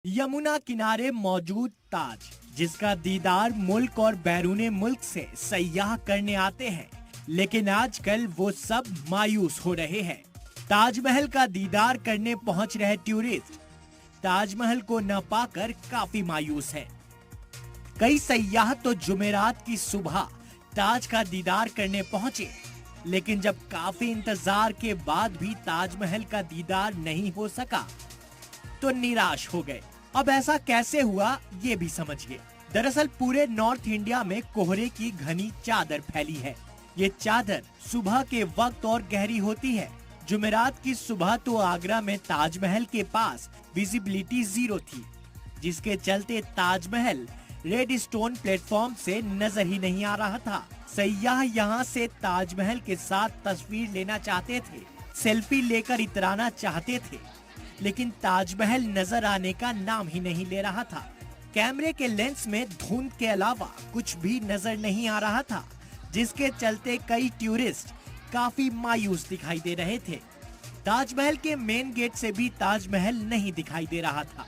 यमुना किनारे मौजूद ताज, जिसका दीदार मुल्क और बैरूने मुल्क से सयाह करने आते हैं, लेकिन आजकल वो सब मायूस हो रहे हैं। ताजमहल का दीदार करने पहुंच रहे टूरिस्ट ताजमहल को न पाकर काफी मायूस हैं। कई सयाह तो जुमेरात की सुबह ताज का दीदार करने पहुंचे, लेकिन जब काफी इंतजार के बाद भी ताजमहल का दीदार नहीं हो सका तो निराश हो गए। अब ऐसा कैसे हुआ ये भी समझिए। दरअसल पूरे नॉर्थ इंडिया में कोहरे की घनी चादर फैली है। ये चादर सुबह के वक्त और गहरी होती है। जुमेरात की सुबह तो आगरा में ताजमहल के पास विजिबिलिटी 0 थी, जिसके चलते ताजमहल रेड स्टोन प्लेटफॉर्म से नजर ही नहीं आ रहा था। सयाह यहाँ से ताजमहल के साथ तस्वीर लेना चाहते थे, सेल्फी लेकर इतराना चाहते थे, लेकिन ताजमहल नजर आने का नाम ही नहीं ले रहा था। कैमरे के लेंस में धुंध के अलावा कुछ भी नजर नहीं आ रहा था, जिसके चलते कई टूरिस्ट काफी मायूस दिखाई दे रहे थे। ताजमहल के मेन गेट से भी ताजमहल नहीं दिखाई दे रहा था।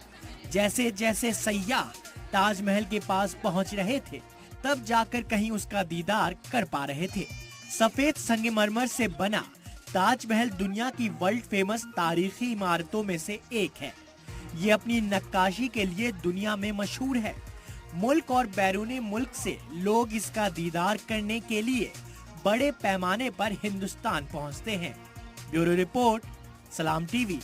जैसे जैसे सयाह ताजमहल के पास पहुंच रहे थे, तब जाकर कहीं उसका दीदार कर पा रहे थे। सफेद संगमरमर से बना ताजमहल दुनिया की वर्ल्ड फेमस तारीखी इमारतों में से एक है। ये अपनी नक्काशी के लिए दुनिया में मशहूर है। मुल्क और बैरूनी मुल्क से लोग इसका दीदार करने के लिए बड़े पैमाने पर हिंदुस्तान पहुंचते हैं। ब्यूरो रिपोर्ट, सलाम टीवी।